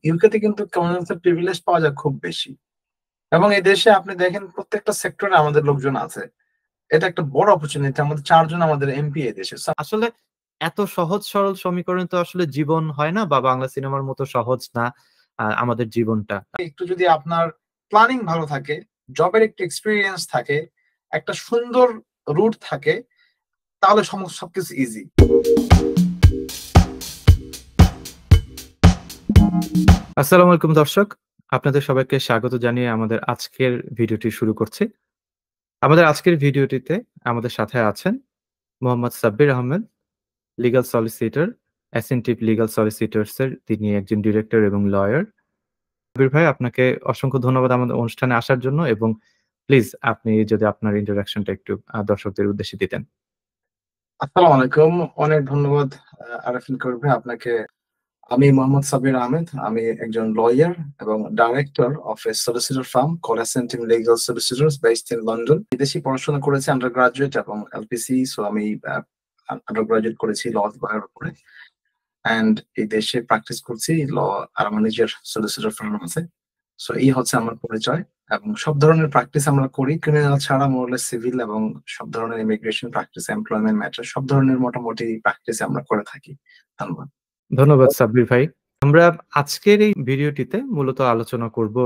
ইউকেতে কিন্তু কমিউনিটির প্রিভিলেজ পাওয়া যায় খুব বেশি। এবং এই দেশে আপনি দেখেন প্রত্যেকটা সেক্টরে আমাদের লোকজন আছে। এটা একটা বড় অপরচুনিটি। আমাদের ৪ জন আমাদের এমপি এই দেশে। আসলে এত সহজ সরল সমীকরণ তো আসলে জীবন হয় না, বা বাংলা সিনেমার মতো সহজ না আমাদের জীবনটা। একটু যদি আপনার প্ল্যানিং ভালো থাকে, জবের একটু এক্সপেরিয়েন্স থাকে, একটা সুন্দর রুট থাকে, তাহলে সবকিছু ইজি। আসসালামু আলাইকুম দর্শক, আপনাদের সবাইকে স্বাগত জানিয়ে আমাদের আজকের ভিডিওটি শুরু করছি। আমাদের আজকের ভিডিওটিতে আমাদের সাথে আছেন Mohammad Sabbir Ahmed, legal solicitor, Ascentive legal solicitors এর তিনি একজন ডিরেক্টর এবং লয়ার। সাব্বির ভাই, আপনাকে অসংখ্য ধন্যবাদ আমাদের অনুষ্ঠানে আসার জন্য, এবং প্লিজ আপনি যদি আপনার ইন্ট্রোডাকশনটা একটু দর্শকদের উদ্দেশ্যে দিতেন। আসসালামু আলাইকুম। অনেক ধন্যবাদ আরাফিন কবির ভাই আপনাকে। আমি মোহাম্মদ সাব্বির আহমেদ। আমি একজন লয়ার এবং director of a solicitor firm called Ascentive legal solicitors based in London. বিদেশি পড়াশোনা করেছি আন্ডার গ্রাজুয়েট এবং এলপিসি। সো আমি আন্ডার গ্রাজুয়েট করেছি ল বিভাগের উপরে, অ্যান্ড এই দেশে প্র্যাকটিস করছি ল। আর আমার নিজের সলিসিটর ফার্ম আছে। সো এই হচ্ছে আমার পরিচয়। এবং সব ধরনের প্র্যাকটিস আমরা করি, ক্রিমিনাল ছাড়া মোরলেস সিভিল এবং সব ধরনের ইমিগ্রেশন প্র্যাকটিস, এমপ্লয়মেন্ট ম্যাটার, সব ধরনের মোটামুটি প্র্যাকটিস আমরা করে থাকি। ধন্যবাদ। ধন্যবাদ সাব্বির ভাই। আমরা আজকের এই ভিডিওটিতে মূলত আলোচনা করব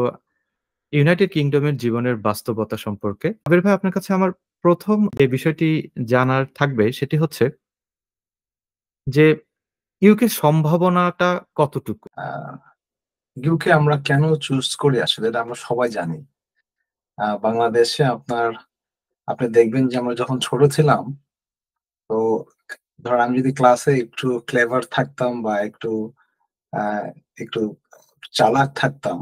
ইউনাইটেড কিংডমের জীবনের বাস্তবতা সম্পর্কে। সাব্বির ভাই, আপনার কাছে আমার প্রথম যে বিষয়টি জানার থাকবে সেটি হচ্ছে যে ইউকে সম্ভাবনাটা কতটুকু? ইউকে আমরা কেন চুজ করি আসলে এটা আমরা সবাই জানি। বাংলাদেশে আপনি দেখবেন যে আমরা যখন ছোট ছিলাম, তো ধর আমি যদি ক্লাসে একটু ক্লেভার থাকতাম বা আহ, একটু চালাক থাকতাম,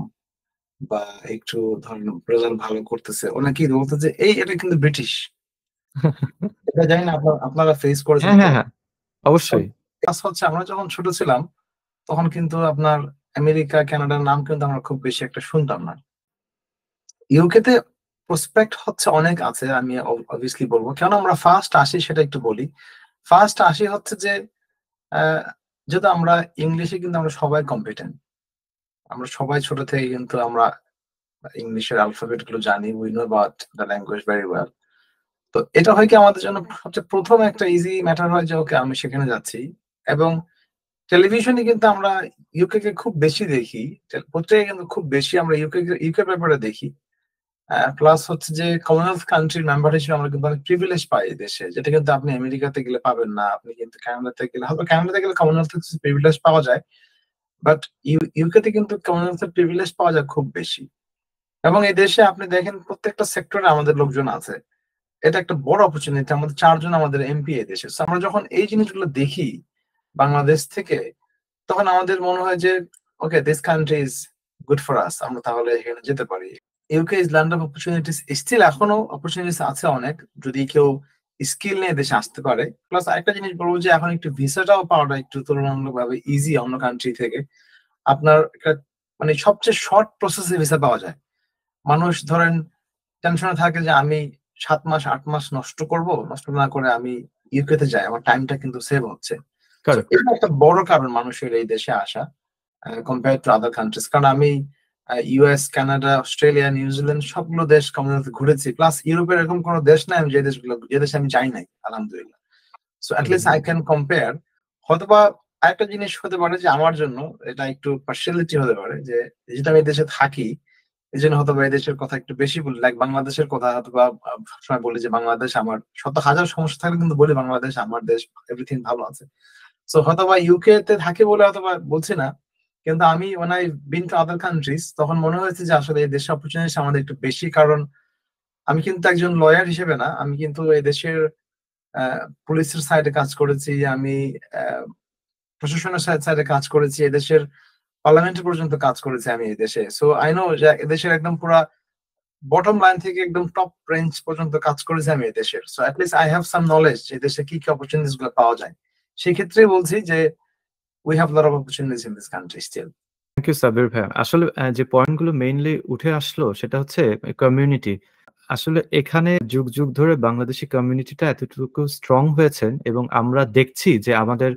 বা একটু ধরেন রেজাল্ট ভালো করতেছে, অনেকেই বলতো যে এটা কিন্তু ব্রিটিশ। এটা জানি না আপনারা ফেস করেছেন হ্যাঁ, হ্যাঁ, কিনা। হ্যাঁ, অবশ্যই। প্লাস হচ্ছে আমরা যখন ছোট ছিলাম তখন কিন্তু আপনার আমেরিকা কানাডার নাম কিন্তু আমরা খুব বেশি একটা শুনতাম না। ইউকেতে প্রসপেক্ট হচ্ছে অনেক আছে, আমি অবভিয়াসলি বলবো কেন আমরা ফার্স্ট আসি সেটা একটু বলি। ফার্স্ট আসি হচ্ছে যে আহ, যেহেতু আমরা ইংলিশে কিন্তু আমরা সবাই কম্পিটেন্ট। আমরা সবাই ছোট থেকে কিন্তু আমরা ইংলিশের অ্যালফাবেট গুলো জানি, we know about the language very well. তো এটা হয় কি আমাদের জন্য সবচেয়ে প্রথম একটা ইজি ম্যাটার হয় যে ওকে আমি সেখানে যাচ্ছি। এবং টেলিভিশনে কিন্তু আমরা ইউকে কে খুব বেশি দেখি, পত্রিকায় কিন্তু খুব বেশি আমরা ইউকে ব্যাপারে দেখি। প্লাস হচ্ছে যে কমনওয়েলথ কান্ট্রির মেম্বার হিসেবে আমরা কিন্তু অনেক প্রিভিলেজ পাই এই দেশে, যেটা কিন্তু আপনি আমেরিকাতে গেলে পাবেন না। আপনি কিন্তু কানাডাতে গেলে, হয়তো কানাডাতে গেলে কমনওয়েলথ প্রিভিলেজ পাওয়া যায়, বাট ইউকেতে কিন্তু কমনওয়েলথ প্রিভিলেজ পাওয়া যায় খুব বেশি। এবং এই দেশে আপনি দেখেন প্রত্যেকটা সেক্টরে আমাদের লোকজন আছে। এটা একটা বড় অপরচুনিটি। আমাদের ৪ জন আমাদের এমপি এই দেশে। So আমরা যখন এই জিনিসগুলো দেখি বাংলাদেশ থেকে, তখন আমাদের মনে হয় যে okay, this country is good for us, আমরা তাহলে এখানে যেতে পারি। UK is land of opportunities. Still এখনো অপরচুনিটিস আছে অনেক, যদি কেউ স্কিল নিয়ে দেশে আসতে পারে। প্লাস আরেকটা জিনিস বলবো যে এখন একটু ভিসাটাও পাওয়াটা একটু তুলনামূলকভাবে ইজি অন্য কান্ট্রি থেকে। আপনার একটা মানে সবচেয়ে শর্ট প্রসেসে ভিসা পাওয়া যায়। মানুষ ধরেন টেনশনে থাকে যে আমি ৭ মাস ৮ মাস নষ্ট না করে আমি ইউকেতে যাই, আমার টাইমটা কিন্তু সেভ হচ্ছে। তো কারেক্ট। এটা একটা বড় কারণ মানুষের এই দেশে আসা কম্পেয়ার টু আদার কান্ট্রিজ। কারণ আমি ইউএস, কানাডা, অস্ট্রেলিয়া, নিউজিল্যান্ড সবগুলো দেশ কমনওয়েলথ ঘুরেছি। প্লাস ইউরোপের এরকম কোনো দেশ নাই আমি যে দেশে আমি যাই নাই, আলহামদুলিল্লাহ। So at least I can compare. হয়তোবা আরেকটা জিনিস হতে পারে যে আমার জন্য এটা একটু পার্সিয়ালিটি হতে পারে, যে যেটা আমি এই দেশে থাকি এই জন্য হয়তো এই দেশের কথা একটু বেশি বলি। লাইক বাংলাদেশের কথা হয়তো বা সবসময় বলি যে বাংলাদেশ আমার, শত হাজার সমস্যা থাকলে কিন্তু বলি বাংলাদেশ আমার দেশ, এভরিথিং ভালো আছে। সো হয়তো বা ইউকে তে থাকি বলে হয়তো বা বলছি না, কিন্তু আমি when I been to other countries তখন মনে হয়েছে যে আসলে এই দেশের অপরচুনিটি আমাদের একটু বেশি। কারণ আমি কিন্তু একজন লয়ার হিসেবে না, আমি কিন্তু এই দেশের পুলিশের সাইডে কাজ করেছি, আমি প্রশাসনের সাইডে কাজ করেছি, এদেশের পার্লামেন্ট পর্যন্ত কাজ করেছি আমি এই দেশে। সো আই নো যে এদেশের একদম পুরা বটম লাইন থেকে একদম টপ রেঞ্জ পর্যন্ত কাজ করেছি আমি এই দেশের। So at least I have some knowledge এই দেশে কি কি অপরচুনিটিস গুলো পাওয়া যায়। সেই ক্ষেত্রে বলছি যে we have lot of opportunities in this country still. Thank you Sabir ভাই। আসলে যে পয়েন্টগুলো মেইনলি উঠে আসলো সেটা হচ্ছে কমিউনিটি। আসলে এখানে যুগ যুগ ধরে বাংলাদেশি কমিউনিটিটা এতটুকু স্ট্রং হয়েছে, এবং আমরা দেখছি যে আমাদের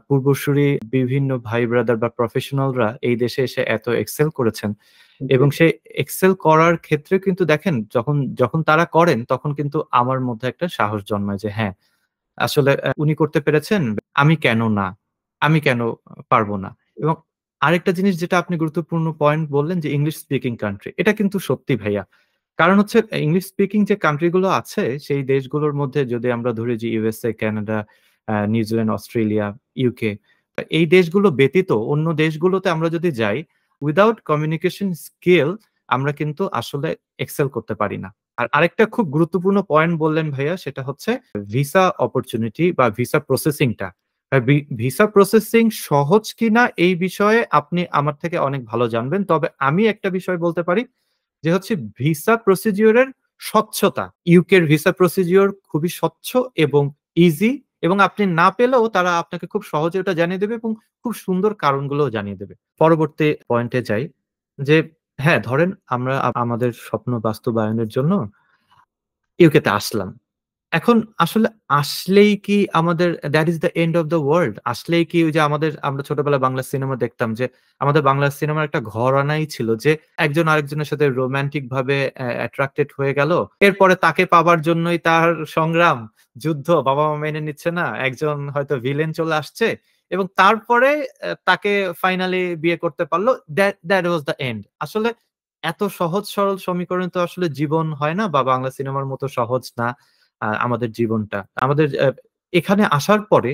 পূর্বসূরি বিভিন্ন ভাই ব্রাদার বা প্রফেশনালরা এই দেশে এসে এত এক্সেল করেছেন, এবং সেই এক্সেল করার ক্ষেত্রে কিন্তু দেখেন যখন যখন তারা করেন তখন কিন্তু আমার মধ্যে একটা সাহস জন্মায় যে হ্যাঁ, আসলে উনি করতে পেরেছেন, আমি কেন না? আমি কেন পারব না? এবং আরেকটা জিনিস যেটা আপনি গুরুত্বপূর্ণ পয়েন্ট বললেন যে ইংলিশ স্পিকিং কান্ট্রি। এটা কিন্তু সত্যি ভাইয়া। কারণ হচ্ছে ইংলিশ স্পিকিং যে কান্ট্রি গুলো আছে সেই দেশগুলোর মধ্যে যদি আমরা ধরি যে USA, Canada, New Zealand, Australia, UK, এই দেশগুলো ব্যতীত অন্য দেশগুলোতে আমরা যদি যাই, উইথআউট কমিউনিকেশন স্কিল আমরা কিন্তু আসলে এক্সেল করতে পারি না। আর আরেকটা খুব গুরুত্বপূর্ণ পয়েন্ট বললেন ভাইয়া, সেটা হচ্ছে ভিসা অপরচুনিটি বা ভিসা প্রসেসিংটা। ভিসা প্রসেসিং সহজ কিনা এই বিষয়ে আপনি আমার থেকে অনেক ভালো জানবেন। তবে আমি একটা বিষয় বলতে পারি যে হচ্ছে ভিসা প্রসিডিওরের স্বচ্ছতা। ইউকের ভিসা প্রসিডিওর খুবই স্বচ্ছ এবং ইজি, এবং আপনি না পেলেও তারা আপনাকে খুব সহজে ওটা জানিয়ে দেবে এবং খুব সুন্দর কারণগুলোও জানিয়ে দেবে। পরবর্তী পয়েন্টে যাই যে হ্যাঁ, ধরেন আমরা আমাদের স্বপ্ন বাস্তবায়নের জন্য ইউকে তে আসলাম। এখন আসলে আসলেই কি আমাদের that is the end of the world? আসলেই কি ওই যে আমরা ছোটবেলায় বাংলা সিনেমা দেখতাম যে আমাদের বাংলা সিনেমার একটা ঘরানাই ছিল যে একজন আরেকজনের সাথে রোমান্টিক ভাবে অ্যাট্রাক্টেড হয়ে গেল। এরপরে তাকে পাবার জন্যই তার সংগ্রাম, যুদ্ধ, বাবা-মা মেনে নিচ্ছে না। একজন হয়তো ভিলেন চলে আসছে এবং তারপরে তাকে ফাইনালি বিয়ে করতে পারল। That was the end. আসলে এত সহজ সরল সমীকরণ তো আসলে জীবন হয় না, বা বাংলা সিনেমার মতো সহজ না আমাদের জীবনটা। আমাদের এখানে আসার পরে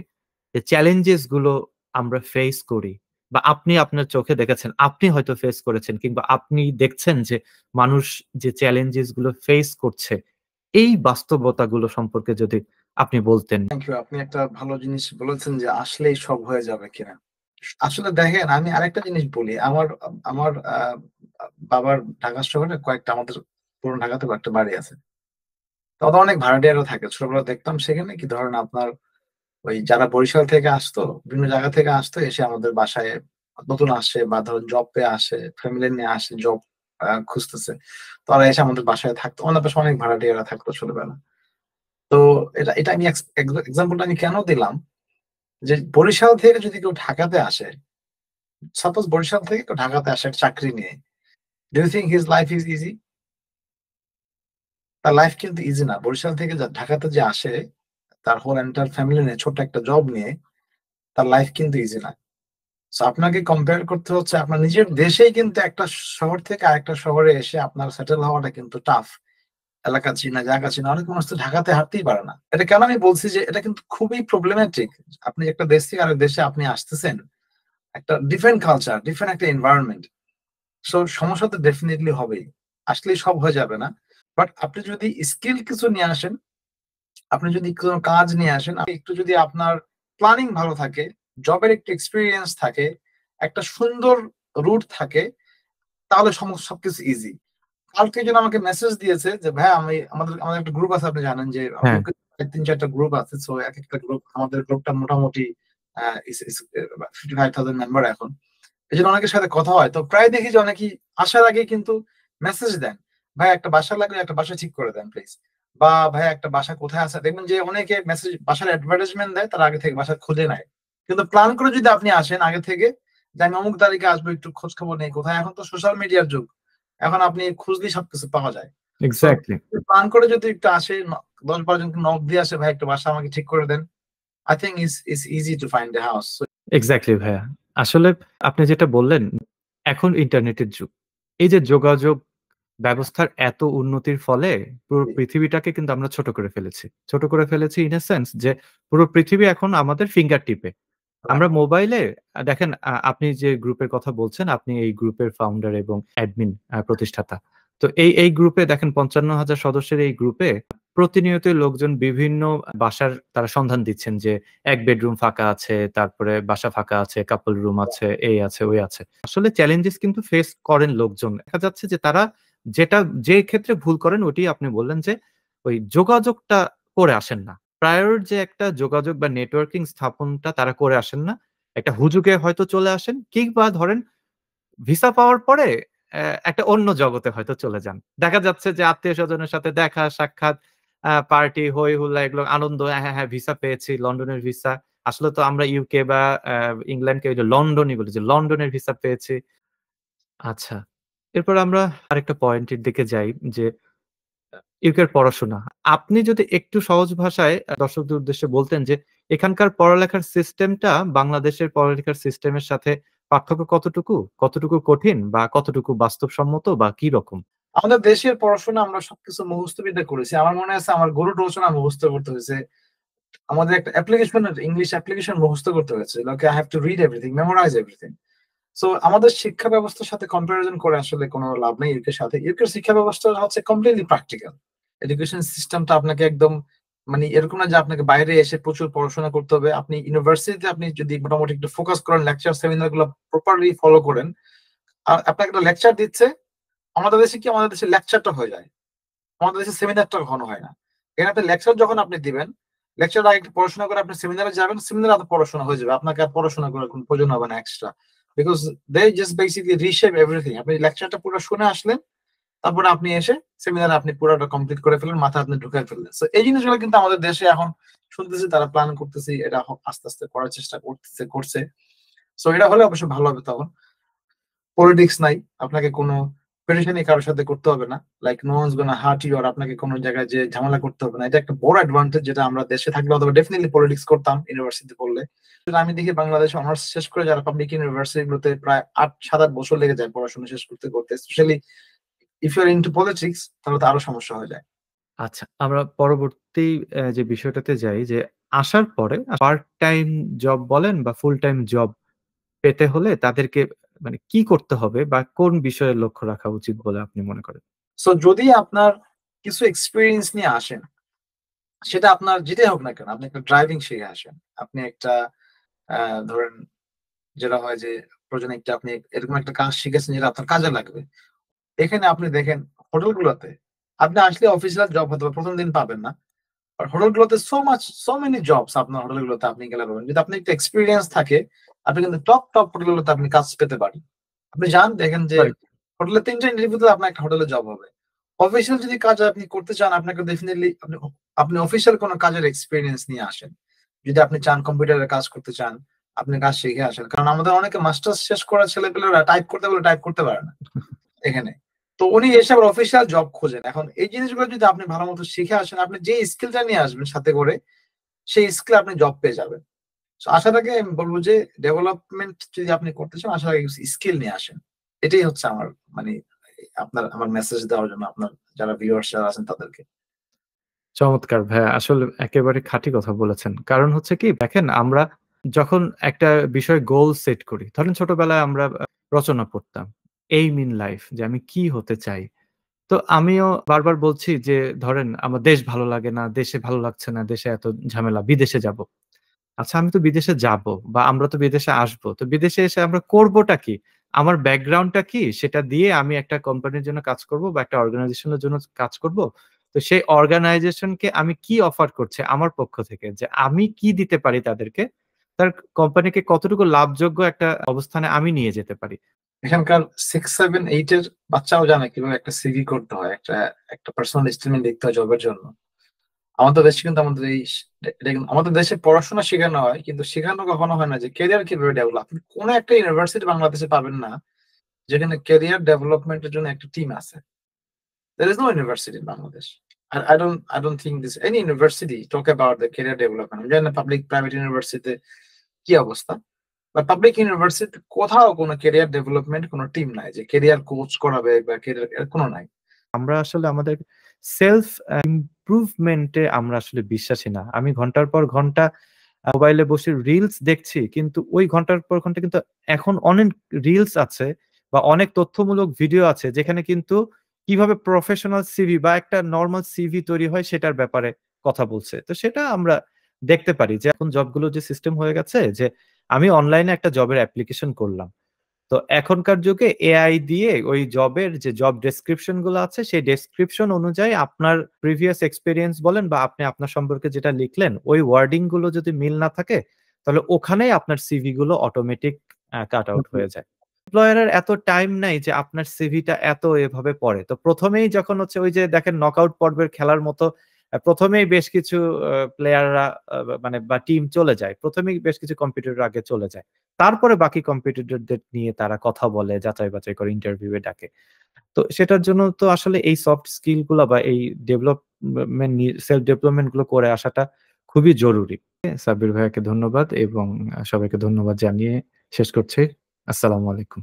যে চ্যালেঞ্জেস গুলো আমরা ফেস করি বা আপনি আপনার চোখে দেখেছেন, আপনি হয়তো ফেস করেছেন কিংবা আপনি দেখছেন যে মানুষ যে চ্যালেঞ্জেস গুলো ফেস করছে, এই বাস্তবতাগুলো সম্পর্কে যদি আপনি বলতেন। Thank you. আপনি একটা ভালো জিনিস বলেছেন যে আসলেই সব হয়ে যাবে কিনা। আসলে দেখেন আমি আরেকটা জিনিস বলি। আমার আমার বাবার ঢাকা শহরে কয়েকটা আমাদের পুরান ঢাকাতে কয়েকটা বাড়ি আছে। তো ওদের অনেক ভাড়াটিয়ারা থাকে। ছোটবেলায় দেখতাম সেখানে কি ধরেন আপনার ওই যারা বরিশাল থেকে আসতো, বিভিন্ন জায়গা থেকে আসতো এসে আমাদের বাসায় নতুন আসে বা ধরুন জব পেয়ে আসে, ফ্যামিলি নিয়ে আসে, জব খুঁজতেছে। তো ওরা এসে আমাদের বাসায় থাকতো। আমাদের বাসায় অনেক ভাড়াটিয়ারা থাকতো ছোটবেলায়। তো এটা আমি এক্সাম্পলটা আমি কেন দিলাম? যে বরিশাল থেকে যদি কেউ ঢাকাতে আসে, সাপোজ বরিশাল থেকে কেউ ঢাকাতে আসে একটা চাকরি নিয়ে। Do you think his life is easy? তার লাইফ কিন্তু ইজি না। বরিশাল থেকে ঢাকাতে যে আসে, তার হোল এন্টায়ার ফ্যামিলি নিয়ে ছোট্ট একটা জব নিয়ে তার লাইফ কিন্তু ইজি না। সো আপনাকে কম্পেয়ার করতে হচ্ছে আপনার নিজের দেশেই কিন্তু একটা শহর থেকে আরেকটা শহরে এসে আপনার সেটেল হওয়াটা কিন্তু টাফ। এলাকা চিনা, জায়গা চিনা। অনেক মানুষ তো ঢাকাতে হাঁটতেই পারে না। এটা কেন আমি বলছি যে এটা কিন্তু খুবই প্রবলেমেটিক। আপনি একটা দেশ থেকে আরেক দেশে আপনি আসতেছেন। একটা ডিফারেন্ট কালচার, ডিফারেন্ট একটা এনভায়রনমেন্ট। সো সমস্যা তো ডেফিনিটলি হবেই। আসলেই সব হয়ে যাবে না। বাট আপনি যদি স্কিল কিছু নিয়ে আসেন, আপনি যদি কোনো কাজ নিয়ে আসেন, আপনি একটু যদি আপনার প্ল্যানিং ভালো থাকে, জবের একটু এক্সপেরিয়েন্স থাকে, একটা সুন্দর রুট থাকে, তাহলে সবকিছু ইজি। কালকে একজন আমাকে মেসেজ দিয়েছে যে ভাই আমাদের একটা গ্রুপ আছে, আপনি জানেন যে হ্যাঁ, ইউকে ৩-৪টা গ্রুপ আছে। সো একেকটা গ্রুপ, আমাদের গ্রুপটা মোটামুটি 55,000 মেম্বার এখন। এজন্য অনেকের সাথে কথা হয়। তো প্রায় দেখি যে অনেকেই আসার আগে কিন্তু মেসেজ দেন। ভাই একটা বাসা লাগবে, একটা বাসা ঠিক করে দেন প্লিজ। বা ভাই একটা বাসা কোথায় আছে? দেখবেন যে অনেকে মেসেজ বাসার অ্যাডভার্টাইজমেন্ট দেয়, তার আগে থেকে বাসা খুঁজে নেয়। কিন্তু প্ল্যান করে যদি আপনি আসেন আগে থেকে যে আমি অমুক তারিখে আসবো, একটু খোঁজ খবর নেই কোথায়। এখন তো সোশ্যাল মিডিয়ার যুগ। এখন আপনি খুঁজলেই সবকিছু পাওয়া যায়। So exactly. প্ল্যান করে যদি একটু আসে ১০-১২ জনকে নক দিয়ে আসে, ভাই একটা বাসা আমাকে ঠিক করে দেন। I think it's easy to find a house. So exactly ভাইয়া। আসলে আপনি যেটা বললেন, এখন ইন্টারনেটের যুগ। এই যে যোগাযোগ ব্যবস্থার এত উন্নতির ফলে পুরো পৃথিবীটাকে কিন্তু আমরা ছোট করে ফেলেছি। ছোট করে ফেলেছি ইন a সেন্স যে পুরো পৃথিবী এখন আমাদের ফিঙ্গার টিপে। আমরা মোবাইলে দেখেন, আপনি যে গ্রুপের কথা বলছেন, আপনি এই গ্রুপের ফাউন্ডার এবং অ্যাডমিন প্রতিষ্ঠাতা। তো এই গ্রুপে দেখেন ৫৫,০০০ সদস্যের এই গ্রুপে প্রতিনিয়তই লোকজন বিভিন্ন বাসার তারা সন্ধান দিচ্ছেন যে ১ বেডরুম ফাঁকা আছে, তারপরে বাসা ফাঁকা আছে, কাপল রুম আছে, এই আছে, ওই আছে। আসলে চ্যালেঞ্জেস কিন্তু ফেস করেন লোকজন। দেখা যাচ্ছে যে তারা যে ক্ষেত্রে ভুল করেন ওটিই আপনি বললেন যে ওই যোগাযোগটা করে আসেন না। প্রায়র যে একটা যোগাযোগ বা নেটওয়ার্কিং স্থাপনটা তারা করে আসেন না। একটা হুজুগে হয়তো চলে আসেন, কিংবা ধরেন ভিসা পাওয়ার পরে একটা অন্য জগতে হয়তো চলে যান। দেখা যাচ্ছে যে আত্মীয়স্বজনের সাথে দেখা সাক্ষাৎ, পার্টি, হৈ হুল্লা, এগুলো আনন্দ। হ্যাঁ, হ্যাঁ, হ্যাঁ, ভিসা পেয়েছি, লন্ডনের ভিসা। আসলে তো আমরা ইউকে বা ইংল্যান্ডকে ওই যে লন্ডনই বলি যে লন্ডনের ভিসা পেয়েছি। আচ্ছা। এরপর আমরা আরেকটা পয়েন্টের দিকে যাই যে ইউকের পড়াশোনা। আপনি যদি একটু সহজ ভাষায় দর্শকদের উদ্দেশ্যে বলতেন যে এখানকার পড়ালেখার সিস্টেমটা বাংলাদেশের পড়ালেখার সিস্টেমের সাথে পার্থক্য কতটুকু? কতটুকু কঠিন বা কতটুকু বাস্তবসম্মত বা কি রকম? আমাদের দেশের পড়াশোনা আমরা সবকিছু মুখস্থবিদ্যা করেছি। আমার মনে আছে আমার গরুর রচনা মুখস্থ করতে হয়েছে। আমাদের একটা অ্যাপ্লিকেশন ইংলিশ অ্যাপ্লিকেশন মুখস্থ করতে হয়েছে। Like I have to read everything, memorise everything. So আমাদের শিক্ষা ব্যবস্থার সাথে কম্পারিজন করে আসলে কোনো লাভ নেই ইউকের সাথে। ইউকের শিক্ষা ব্যবস্থা হচ্ছে কমপ্লিটলি প্র্যাকটিক্যাল। এডুকেশন সিস্টেমটা আপনাকে একদম মানে এরকম না যে আপনাকে বাইরে এসে প্রচুর পড়াশোনা করতে হবে। আপনি ইউনিভার্সিটিতে আপনি যদি মোটামুটি একটু ফোকাস করেন, লেকচার সেমিনার গুলো প্রপারলি ফলো করেন, আর আপনাকে একটা লেকচার দিচ্ছে, আমাদের দেশে কি আমাদের দেশে লেকচারটা হয়ে যায়, আমাদের দেশে সেমিনারটা কখনো হয় না। এখানে আপনি লেকচার যখন আপনি দিবেন, লেকচার আগে একটু পড়াশোনা করে আপনি সেমিনারে যাবেন, সেমিনারে আপনার পড়াশোনা হয়ে যাবে, আপনাকে আর পড়াশোনা করার কোনো প্রয়োজন হবে না extra. Because they just basically reshape everything. আপনি লেকচারটা পুরো শুনে আসলেন, তারপরে আপনি এসে সেমিনারে আপনি পুরোটা কমপ্লিট করে ফেলেন, মাথায় আপনি ঢুকাই ফেললেন। তো এই জিনিসগুলো কিন্তু আমাদের দেশে এখন শুনতেছি, তারা প্ল্যান করতেছি, এটা আস্তে আস্তে করার চেষ্টা করছে। সো এটা হলে অবশ্যই ভালো হবে। তখন পলিটিক্স নাই, আপনাকে কোনো পেরেশানি কারোর সাথে করতে হবে না। Like no one's gonna hurt you, আর আপনাকে কোনো জায়গায় যে ঝামেলা করতে হবে না। এটা একটা বড় অ্যাডভান্টেজ, যেটা আমরা দেশে থাকলে অথবা ডেফিনেটলি পলিটিক্স করতাম ইউনিভার্সিটি পড়লে। আমি দেখি বাংলাদেশে অনার্স শেষ করে যারা পাবলিক ইউনিভার্সিটি গুলোতে প্রায় 7-8 বছর লেগে যায় পড়াশোনা শেষ করতে করতে, specially if you are into politics, তাহলে তো আরো সমস্যা হয়ে যায়। আচ্ছা, আমরা পরবর্তী যে বিষয়টাতে যাই যে আসার পরে পার্ট টাইম জব বলেন বা ফুল টাইম জব পেতে হলে তাদেরকে মানে কি করতে হবে বা কোন বিষয়ে লক্ষ্য রাখা উচিত বলে আপনি মনে করেন? সো যদি আপনার কিছু এক্সপিরিয়েন্স নিয়ে আসেন, সেটা আপনার যেটাই হোক না কেন, আপনি একটা ড্রাইভিং শিখে আসেন, আপনি একটা ধরেন যেটা হয় যে প্রয়োজনে একটা আপনি এরকম একটা কাজ শিখেছেন যেটা আপনার কাজে লাগবে। এখানে আপনি দেখেন হোটেলগুলোতে আপনি আসলে অফিসিয়াল জব হয়তো প্রথম দিন পাবেন না। আর হোটেলগুলোতে সো মেনি জবস আপনার হোটেলগুলোতে আপনি গেলে পাবেন। যদি আপনি একটা এক্সপেরিয়েন্স থাকে, আপনি কিন্তু টপ হোটেলগুলোতে আপনি কাজ পেতে পারেন। আপনি যান, দেখেন যে রাইট। হোটেলে ৩ টা ইন্টারভিউতে আপনার একটা হোটেলে জব হবে। অফিসিয়াল যদি কাজ আপনি করতে চান, আপনাকে ডেফিনিটলি আপনি অফিসিয়াল কোনো কাজের এক্সপেরিয়েন্স নিয়ে আসেন। যদি আপনি চান কম্পিউটারে কাজ করতে চান, আপনি কাজ শিখে আসেন। কারণ আমাদের অনেকে মাস্টার্স শেষ করা ছেলেপেলেরা টাইপ করতে বলে টাইপ করতে পারে না এখানে। তো উনি এসে আবার অফিসিয়াল জব খোঁজেন। এখন এই জিনিসগুলো যদি আপনি ভালো মতো শিখে আসেন, আপনি যে স্কিলটা নিয়ে আসবেন সাথে করে, সেই স্কিল আপনি জব পেয়ে যাবেন। সো আসার আগে আমি বলবো যে ডেভেলপমেন্ট যদি আপনি করতে চান, আসার আগে স্কিল নিয়ে আসেন। এটাই হচ্ছে আমার মানে আমার মেসেজ দেওয়ার জন্য আপনার যারা ভিউয়ার্স যারা আছেন তাদেরকে। চমৎকার ভাইয়া। আসলে একেবারে খাঁটি কথা বলেছেন। কারণ হচ্ছে কি দেখেন আমরা যখন একটা বিষয় গোল সেট করি, ধরেন ছোটবেলায় আমরা রচনা পড়তাম। এইম ইন লাইফ যে আমি কি হতে চাই। তো আমিও বারবার বলছি যে ধরেন আমার দেশ ভালো লাগে না, দেশে ভালো লাগছে না, দেশে এত ঝামেলা, বিদেশে যাব। আচ্ছা আমি তো বিদেশে যাবো বা আমরা তো বিদেশে আসবো। তো বিদেশে এসে আমরা করবোটা কি? আমার ব্যাকগ্রাউন্ডটা কি? সেটা দিয়ে আমি একটা কোম্পানির জন্য কাজ করব বা একটা অর্গানাইজেশনের জন্য কাজ করব। তো সেই অর্গানাইজেশনকে আমি কি অফার করছি আমার পক্ষ থেকে যে আমি কি দিতে পারি তাদেরকে? তার কোম্পানিকে কতটুকু লাভযোগ্য একটা অবস্থানে আমি নিয়ে যেতে পারি। এখানকার 6, 7, 8 এর বাচ্চাও জানে কিভাবে একটা সিভি করতে হয়, একটা পার্সোনাল স্টেটমেন্ট লিখতে হয় জবের জন্য। আমাদের দেশে কিন্তু আমাদের দেশে পড়াশোনা শেখানো হয়, কিন্তু শেখানো কখনো হয় না যে ক্যারিয়ার কিভাবে ডেভেলপ। আপনি কোন একটা ইউনিভার্সিটি বাংলাদেশে পাবেন না যেখানে ক্যারিয়ার ডেভেলপমেন্টের জন্য একটা টিম আছে। There is no university in Bangladesh. I don't think this any university talk about the career development. আমি জানি না পাবলিক প্রাইভেট ইউনিভার্সিটিতে কি অবস্থা, বা পাবলিক ইউনিভার্সিটি কোথাও কোনো ক্যারিয়ার ডেভেলপমেন্ট কোনো টিম নাই যে ক্যারিয়ার কোচ করাবে বা ক্যারিয়ার কোনো নাই। আমরা আসলে আমাদের সেলফ ইমপ্রুভমেন্ট এ আমরা আসলে বিশ্বাসী না। আমি ঘন্টার পর ঘন্টা মোবাইলে বসে রিলস দেখছি। কিন্তু ওই ঘন্টার পর ঘন্টা কিন্তু এখন অনেক রিলস আছে বা অনেক তথ্যমূলক ভিডিও আছে যেখানে কিন্তু কিভাবে প্রফেশনাল সিভি বা একটা নরমাল সিভি তৈরি হয় সেটার ব্যাপারে কথা বলছে। তো সেটা আমরা দেখতে পারি যে এখন জবগুলো যে সিস্টেম হয়ে গেছে যে আমি অনলাইনে একটা জবের অ্যাপ্লিকেশন করলাম। তো এখনকার যুগে এআই দিয়ে ওই জবের যে জব ডেসক্রিপশন গুলো আছে সেই ডেসক্রিপশন অনুযায়ী আপনার প্রিভিয়াস এক্সপেরিয়েন্স বলেন বা আপনি আপনার সম্পর্কে যেটা লিখলেন ওই ওয়ার্ডিং গুলো যদি মিল না থাকে তাহলে ওখানেই আপনার সিভি গুলো অটোমেটিক কাট আউট হয়ে যায়। এমপ্লয়ারের এত টাইম নাই যে আপনার সিভিটা এত এভাবে পড়ে। তো প্রথমেই যখন হচ্ছে ওই যে দেখেন নকআউট পর্বের খেলার মতো প্রথমেই বেশ কিছু প্লেয়াররা মানে বা টিম চলে যায়, প্রথমেই বেশ কিছু কম্পিটিটর আগে চলে যায়, তারপরে বাকি কম্পিটিটরদের নিয়ে তারা কথা বলে, যাচাই বাছাই করে, ইন্টারভিউয়ে ডাকে। তো সেটার জন্য তো আসলে এই সফট স্কিল গুলা বা এই ডেভেলপমেন্ট, সেলফ ডেভেলপমেন্ট গুলো করে আসাটা খুবই জরুরি। সাব্বির ভাইয়াকে ধন্যবাদ এবং সবাইকে ধন্যবাদ জানিয়ে শেষ করছি। আসসালামু আলাইকুম।